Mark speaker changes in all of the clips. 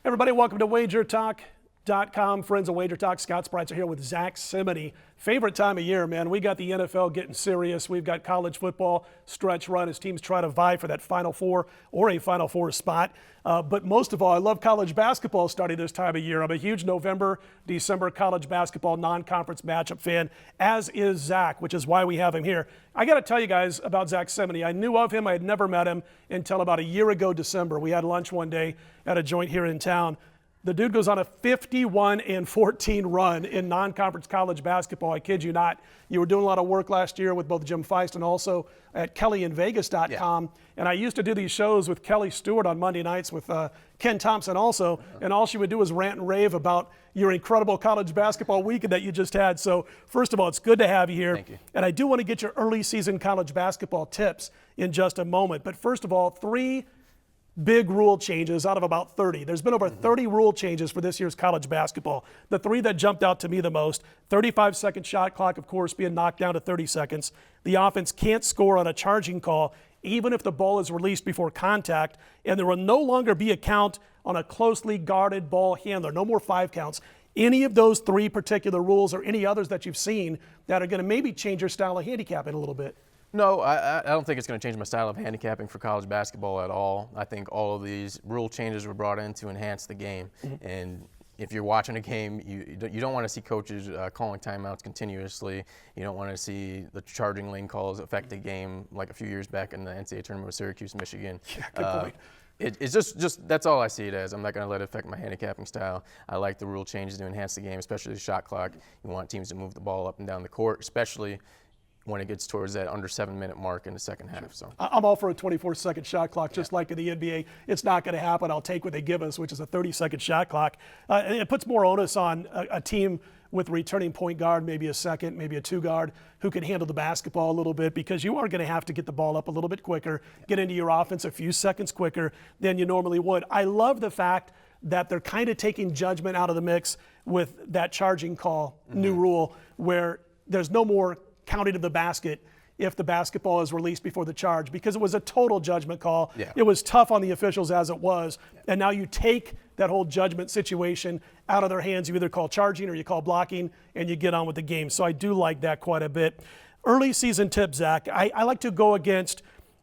Speaker 1: Everybody, welcome to WagerTalk.com. Friends of Wager Talk, Scott Spreitzer here with Zack, Cimini. Favorite time of year, man. We got the NFL getting serious. We've got college football stretch run as teams try to vie for that Final Four or a Final Four spot. But most of all, I love college basketball starting this time of year. I'm a huge November, December college basketball non-conference matchup fan, as is Zack, which is why we have him here. I got to tell you guys about Zack Cimini. I knew of him. I had never met him until about a year ago, December. We had lunch one day at a joint here in town. The dude goes on a 51-14 run in non-conference college basketball. I kid you not. You were doing a lot of work last year with both Jim Feist and also at KellyInVegas.com. And I used to do these shows with Kelly Stewart on Monday nights with Ken Thompson also. And all she would do was rant and rave about your incredible college basketball weekend that you just had. So first of all, it's good to have you here.
Speaker 2: Thank you.
Speaker 1: And I do want to get your early season college basketball tips in just a moment. But first of all, three big rule changes out of about 30. There's been over 30 rule changes for this year's college basketball. The three that jumped out to me the most: 35-second shot clock, of course, being knocked down to 30 seconds. The offense can't score on a charging call, even if the ball is released before contact. And there will no longer be a count on a closely guarded ball handler. No more 5 counts. Any of those three particular rules or any others that you've seen that are going to maybe change your style of handicapping a little bit?
Speaker 2: No, I don't think it's going to change my style of handicapping for college basketball at all. I think all of these rule changes were brought in to enhance the game. And if you're watching a game, you don't want to see coaches calling timeouts continuously. You don't want to see the charging lane calls affect the game like a few years back in the NCAA tournament with Syracuse and Michigan.
Speaker 1: Yeah, good point.
Speaker 2: It's just that's all I see it as. I'm not going to let it affect my handicapping style. I like the rule changes to enhance the game, especially the shot clock. You want teams to move the ball up and down the court, especially when it gets towards that under 7-minute mark in the second half. So
Speaker 1: I'm all for a 24-second shot clock, just like in the NBA. It's not going to happen. I'll take what they give us, which is a 30-second shot clock. It puts more onus on a team with a returning point guard, maybe a second, maybe a 2-guard, who can handle the basketball a little bit, because you are going to have to get the ball up a little bit quicker, get into your offense a few seconds quicker than you normally would. I love the fact that they're kind of taking judgment out of the mix with that charging call, new rule, where there's no more counting to the basket if the basketball is released before the charge, because it was a total judgment call.
Speaker 2: Yeah.
Speaker 1: It was tough on the officials as it was. And now you take that whole judgment situation out of their hands. You either call charging or you call blocking, and you get on with the game. So I do like that quite a bit. Early season tip, Zack. I like to go against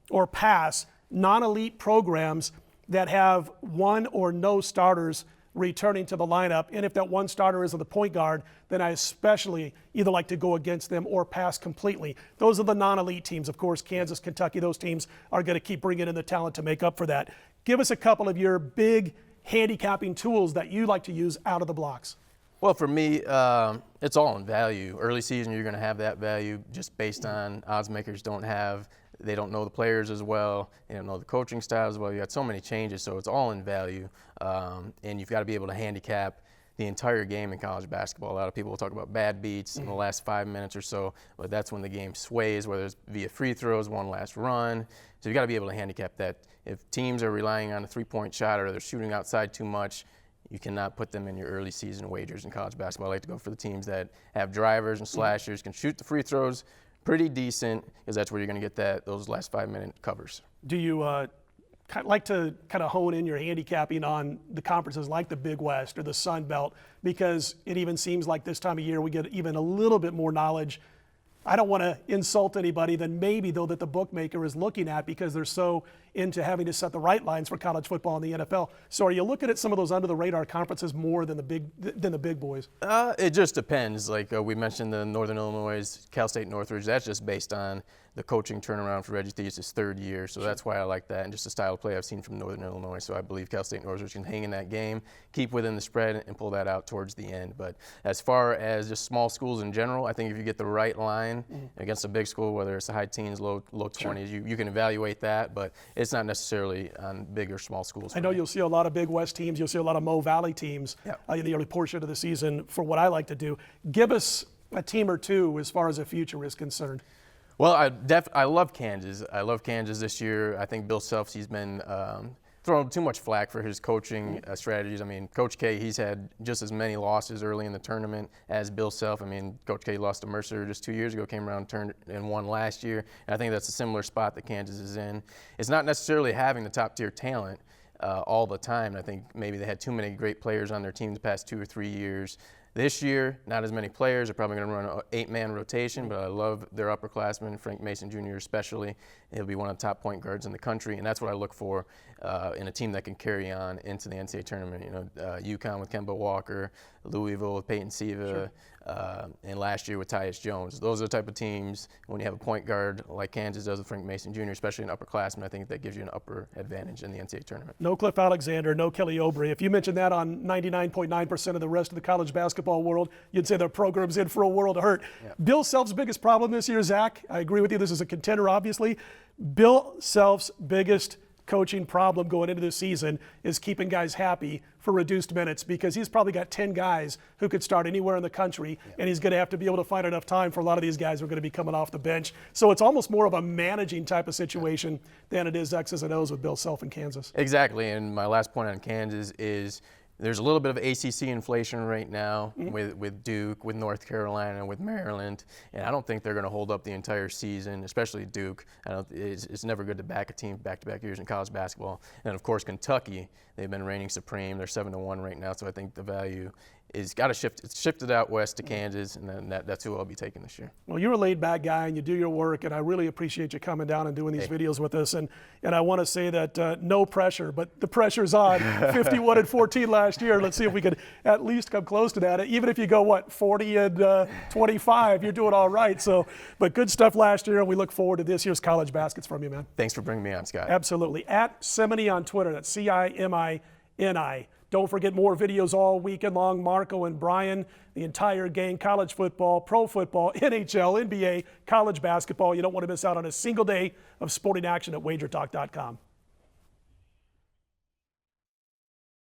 Speaker 1: or pass non-elite programs that have one or no starters returning to the lineup. And if that one starter is the point guard, then I especially either like to go against them or pass completely. Those are the non-elite teams. Of course, Kansas, Kentucky, those teams are going to keep bringing in the talent to make up for that. Give us a couple of your big handicapping tools that you like to use out of the blocks.
Speaker 2: well, for me, it's all in value. Early season, you're going to have that value just based on odds makers they don't know the players as well. They don't know the coaching style as well. You got so many changes, so it's all in value. And you've got to be able to handicap the entire game in college basketball. A lot of people will talk about bad beats in the last 5 minutes or so, but that's when the game sways, whether it's via free throws, one last run. So you've got to be able to handicap that. If teams are relying on a three-point shot or they're shooting outside too much, you cannot put them in your early season wagers in college basketball. I like to go for the teams that have drivers and slashers, can shoot the free throws pretty decent, because that's where you're going to get those last 5-minute covers.
Speaker 1: Do you like to kind of hone in your handicapping on the conferences like the Big West or the Sun Belt, because it even seems like this time of year we get even a little bit more knowledge? I don't want to insult anybody than maybe, though, that the bookmaker is looking at, because they're so into having to set the right lines for college football and the NFL. So are you looking at some of those under-the-radar conferences more than the big boys?
Speaker 2: It just depends. Like we mentioned the Northern Illinois, Cal State Northridge, that's just based on the coaching turnaround for Reggie Theus' third year. So that's why I like that, and just the style of play I've seen from Northern Illinois. So I believe Cal State Northridge can hang in that game, keep within the spread, and pull that out towards the end. But as far as just small schools in general, I think if you get the right line against a big school, whether it's the high teens, low 20s, you can evaluate that, but it's not necessarily on big or small schools.
Speaker 1: I know you'll see a lot of Big West teams. You'll see a lot of Mo Valley teams in the early portion of the season for what I like to do. Give us a team or two as far as the future is concerned.
Speaker 2: Well, I love Kansas. I love Kansas this year. I think Bill Self's, he's been throwing too much flack for his coaching strategies. I mean, Coach K, he's had just as many losses early in the tournament as Bill Self. I mean, Coach K lost to Mercer just 2 years ago, came around, turned and won last year. And I think that's a similar spot that Kansas is in. It's not necessarily having the top-tier talent. all the time. I think maybe they had too many great players on their team the past 2 or 3 years. This year, not as many players. They're probably going to run an 8-man rotation, but I love their upperclassmen, Frank Mason Jr. especially. He'll be one of the top point guards in the country, and that's what I look for in a team that can carry on into the NCAA tournament. You know, UConn with Kemba Walker, Louisville with Peyton Siva, and last year with Tyus Jones. Those are the type of teams, when you have a point guard like Kansas does with Frank Mason Jr., especially an upperclassman, I think that gives you an upper advantage in the NCAA tournament.
Speaker 1: No Cliff Alexander, no Kelly Oubre. If you mentioned that on 99.9% of the rest of the college basketball world, you'd say their program's in for a world of hurt. Yeah. Bill Self's biggest problem this year, Zach, I agree with you, this is a contender, obviously. Bill Self's biggest coaching problem going into this season is keeping guys happy for reduced minutes, because he's probably got 10 guys who could start anywhere in the country, and he's going to have to be able to find enough time for a lot of these guys who are going to be coming off the bench. So it's almost more of a managing type of situation than it is X's and O's with Bill Self in Kansas.
Speaker 2: Exactly, and my last point on Kansas is there's a little bit of ACC inflation right now with Duke, with North Carolina, with Maryland, and I don't think they're going to hold up the entire season, especially Duke. It's never good to back a team back-to-back years in college basketball. And, of course, Kentucky, they've been reigning supreme. They're 7-1 right now, so I think the value is got to shift. It's shifted out west to Kansas, and then that's who I'll be taking this year. Well,
Speaker 1: you're a laid-back guy, and you do your work, and I really appreciate you coming down and doing these videos with us. And I want to say that no pressure, but the pressure's on. 51-14 last year. Let's see if we could at least come close to that. Even if you go, 40-25, you're doing all right. So, but good stuff last year, and we look forward to this year's college baskets from you, man.
Speaker 2: Thanks for bringing me on, Scott.
Speaker 1: Absolutely. At Cimini on Twitter. That's Cimini. Don't forget, more videos all weekend long. Marco and Brian, the entire gang, college football, pro football, NHL, NBA, college basketball. You don't want to miss out on a single day of sporting action at wagertalk.com.